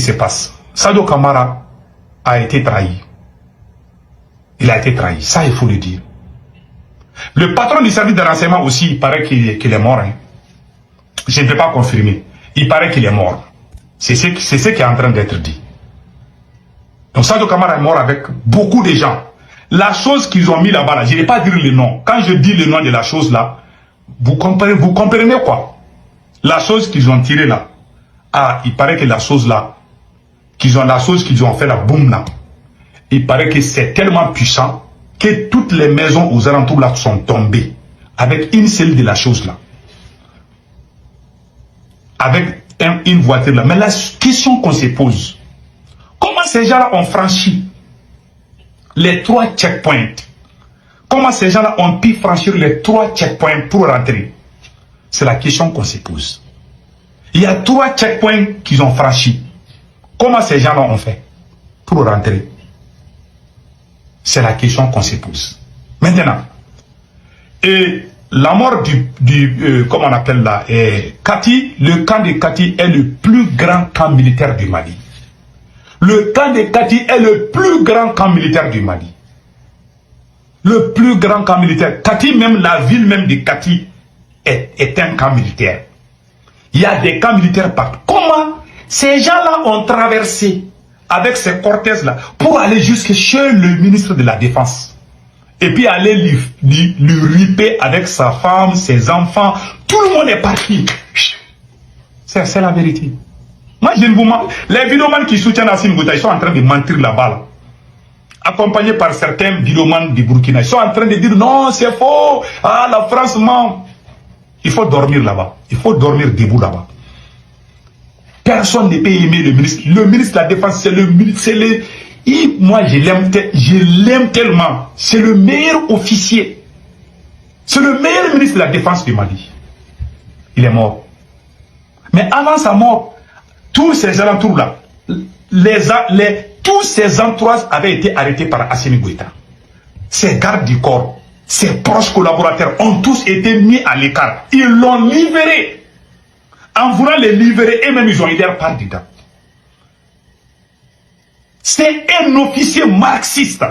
qui se passe. Sadio Camara a été trahi. Il a été trahi, ça il faut le dire. Le patron du service de renseignement aussi, il paraît qu'il est mort. Hein. Je ne peux pas confirmer. Il paraît qu'il est mort. C'est ce qui est en train d'être dit. Donc Sadio Camara est mort avec beaucoup de gens. La chose qu'ils ont mis là-bas, là, je ne vais pas dire le nom. Quand je dis le nom de la chose là, vous comprenez quoi? La chose qu'ils ont tirée là. Ah, il paraît que la chose là, la chose qu'ils ont fait là, boum là. Il paraît que c'est tellement puissant que toutes les maisons aux alentours là sont tombées. Avec une seule de la chose là. Avec une voiture là. Mais la question qu'on se pose, comment ces gens-là ont franchi les 3 checkpoints? Comment ces gens-là ont pu franchir les 3 checkpoints pour rentrer? C'est la question qu'on se pose. Il y a 3 checkpoints qu'ils ont franchis. Comment ces gens-là ont fait pour rentrer? C'est la question qu'on se pose. Maintenant, et la mort comment on appelle là, Kati, le camp de Kati est le plus grand camp militaire du Mali. Le camp de Kati est le plus grand camp militaire du Mali. Le plus grand camp militaire. Kati, même la ville même de Kati est un camp militaire. Il y a des camps militaires partout. Comment ces gens-là ont traversé avec ces cortèges-là pour aller jusque chez le ministre de la Défense? Et puis aller lui riper avec sa femme, ses enfants. Tout le monde est parti. C'est la vérité. Moi, je ne vous mens. Les vidéomans qui soutiennent Assimi Goïta, ils sont en train de mentir là-bas. Là. Accompagnés par certains vidéomans du Burkina. Ils sont en train de dire non, c'est faux. Ah, la France ment. Il faut dormir là-bas. Il faut dormir debout là-bas. Personne ne peut aimer le ministre. Le ministre de la Défense, c'est le ministre. Moi, je l'aime tellement. C'est le meilleur officier. C'est le meilleur ministre de la Défense du Mali. Il est mort. Mais avant sa mort, tous ces alentours-là, tous ces entourages avaient été arrêtés par Assimi Goïta. Ses gardes du corps, ses proches collaborateurs ont tous été mis à l'écart. Ils l'ont libéré. En voulant les libérer, eux-mêmes, ils ont aidé à part dedans. C'est un officier marxiste.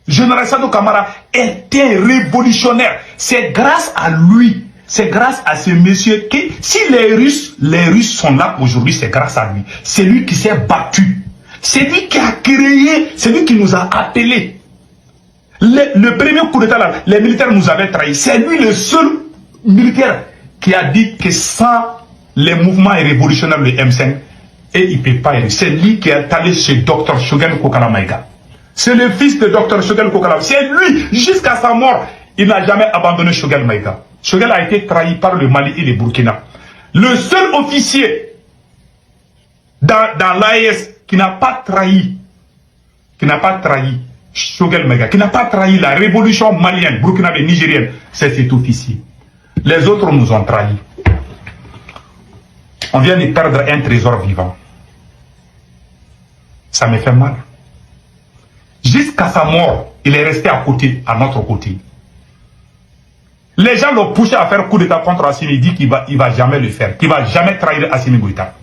Général Sadio Camara était révolutionnaire. C'est grâce à lui, c'est grâce à ce monsieur que si les Russes sont là aujourd'hui, c'est grâce à lui. C'est lui qui s'est battu. C'est lui qui a créé, c'est lui qui nous a appelés. Le premier coup d'état là, les militaires nous avaient trahis. C'est lui le seul militaire qui a dit que sans les mouvements révolutionnaires, le M5, et il ne peut pas. C'est lui qui est allé chez Dr Choguel Kokala Maïga. C'est le fils de Dr Choguel Kokala. C'est lui, jusqu'à sa mort, il n'a jamais abandonné Choguel Maïga. Choguel a été trahi par le Mali et le Burkina. Le seul officier dans l'AES qui n'a pas trahi Choguel Maïga, qui n'a pas trahi la révolution malienne, burkinabé, nigérienne, c'est cet officier. Les autres nous ont trahis. On vient de perdre un trésor vivant. Ça me fait mal. Jusqu'à sa mort, il est resté à notre côté. Les gens l'ont poussé à faire coup d'état contre Assimi. Il dit qu'il va jamais le faire, qu'il ne va jamais trahir Assimi Goïta.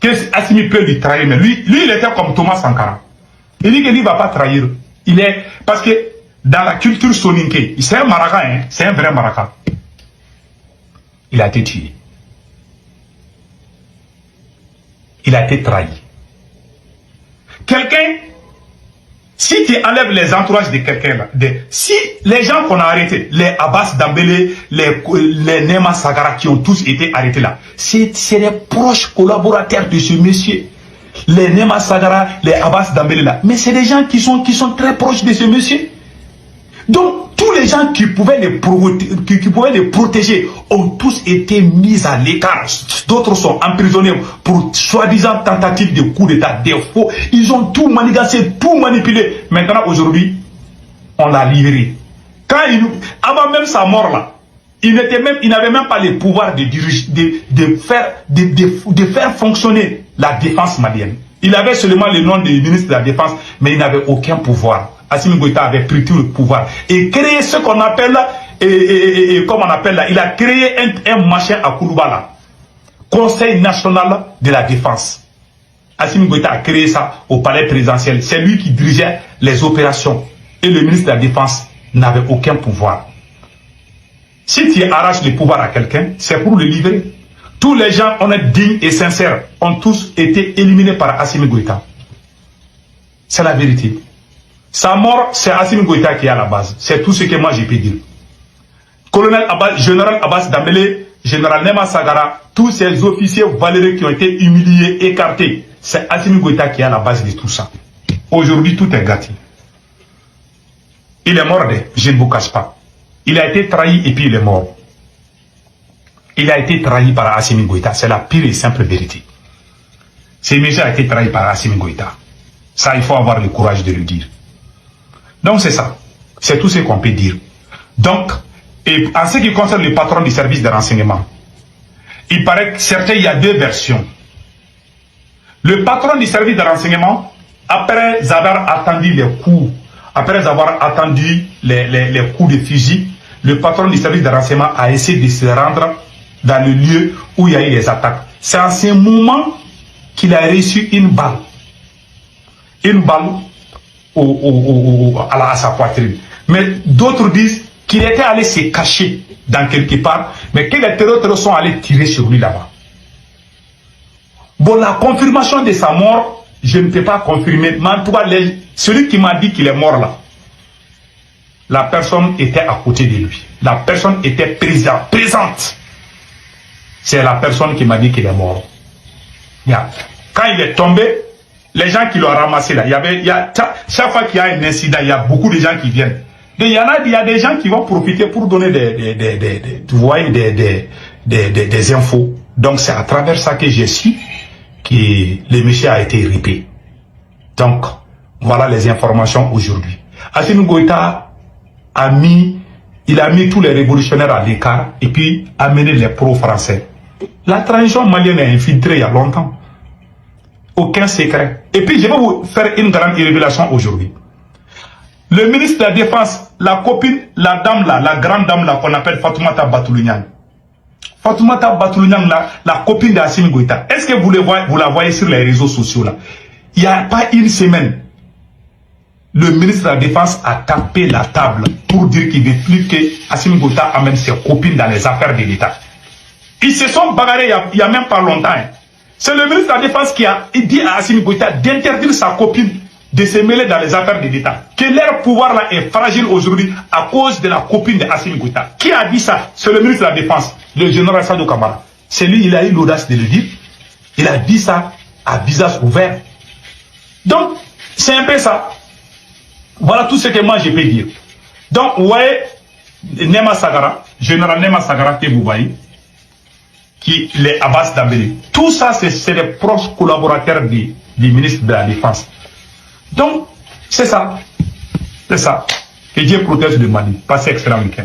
Que Assimi peut lui trahir, mais lui, il était comme Thomas Sankara. Il dit qu'il ne va pas trahir. Parce que dans la culture soninké, c'est un maraca, hein, c'est un vrai maraca. Il a été tué. Il a été trahi. Quelqu'un, si tu enlèves les entourages de quelqu'un là, si les gens qu'on a arrêtés, les Abbas Dambélé, les Nema Sagara qui ont tous été arrêtés là, c'est les proches collaborateurs de ce monsieur. Les Nema Sagara, les Abbas Dambélé là. Mais c'est des gens qui sont très proches de ce monsieur. Donc, tous les gens qui pouvaient les protéger ont tous été mis à l'écart. D'autres sont emprisonnés pour soi-disant tentative de coup d'état, des faux. Ils ont tout manigancé, tout manipulé. Maintenant, aujourd'hui, on l'a libéré. Avant même sa mort là, il n'avait même pas le pouvoir de faire fonctionner la défense malienne. Il avait seulement le nom du ministre de la Défense, mais il n'avait aucun pouvoir. Assimi Goïta avait pris tout le pouvoir et créé ce qu'on appelle, comme on appelle là, il a créé un machin à Kouloubala, Conseil national de la défense. Assimi Goïta a créé ça au palais présidentiel. C'est lui qui dirigeait les opérations. Et le ministre de la Défense n'avait aucun pouvoir. Si tu arraches le pouvoir à quelqu'un, c'est pour le livrer. Tous les gens honnêtes, dignes et sincères ont tous été éliminés par Assimi Goïta. C'est la vérité. Sa mort, c'est Assimi Goïta qui est à la base. C'est tout ce que moi je peux dire. Colonel Abbas, général Abbas Dambélé, général Nema Sagara, tous ces officiers valeureux qui ont été humiliés, écartés, c'est Assimi Goïta qui est à la base de tout ça. Aujourd'hui, tout est gâté. Il est mort, je ne vous cache pas. Il a été trahi et puis il est mort. Il a été trahi par Assimi Goïta. C'est la pire et simple vérité. Séméja a été trahi par Assimi Goïta. Ça, il faut avoir le courage de le dire. Donc, c'est ça. C'est tout ce qu'on peut dire. Donc, et en ce qui concerne le patron du service de renseignement, il paraît que certains, il y a deux versions. Le patron du service de renseignement, après avoir attendu les coups, après avoir attendu les coups de fusil, le patron du service de renseignement a essayé de se rendre dans le lieu où il y a eu les attaques. C'est en ce moment qu'il a reçu une balle. Une balle à sa poitrine. Mais d'autres disent qu'il était allé se cacher dans quelque part, mais que les terroristes sont allés tirer sur lui là-bas. Bon, la confirmation de sa mort, je ne peux pas confirmer, mais en tout cas, celui qui m'a dit qu'il est mort là, la personne était à côté de lui. La personne était présente. C'est la personne qui m'a dit qu'il est mort. Quand il est tombé, les gens qui l'ont ramassé là, chaque fois qu'il y a un incident, il y a beaucoup de gens qui viennent. Il y a des gens qui vont profiter pour donner des infos. Donc c'est à travers ça que j'ai su que le monsieur a été ripé. Donc voilà les informations aujourd'hui. Assimi Goïta a mis tous les révolutionnaires à l'écart et puis amené les pro-français. La transition malienne est infiltrée il y a longtemps. Aucun secret. Et puis je vais vous faire une grande révélation aujourd'hui. Le ministre de la Défense, la copine, la dame là, la grande dame là qu'on appelle Fatoumata Batoulignane. Fatoumata Batoulignane là, la copine d'Assimi Goïta. Est-ce que vous la voyez sur les réseaux sociaux là? Il n'y a pas une semaine, le ministre de la Défense a tapé la table pour dire qu'il veut plus que Assimi Goïta amène ses copines dans les affaires de l'État. Ils se sont bagarrés il n'y a même pas longtemps. C'est le ministre de la Défense qui a dit à Assimi Goïta d'interdire sa copine de se mêler dans les affaires de l'État. Que leur pouvoir là est fragile aujourd'hui à cause de la copine de Assimi Goïta. Qui a dit ça? C'est le ministre de la Défense, le général Sadou Kamara. C'est lui, il a eu l'audace de le dire. Il a dit ça à visage ouvert. Donc, c'est un peu ça. Voilà tout ce que moi je peux dire. Donc, vous voyez, Nema Sagara, général Nema Sagara que vous voyez, qui les Abbas Dambélé. Tout ça, c'est les proches collaborateurs du ministre de la Défense. Donc, c'est ça. C'est ça. Que Dieu protège le Mali. Passez excellent week-end.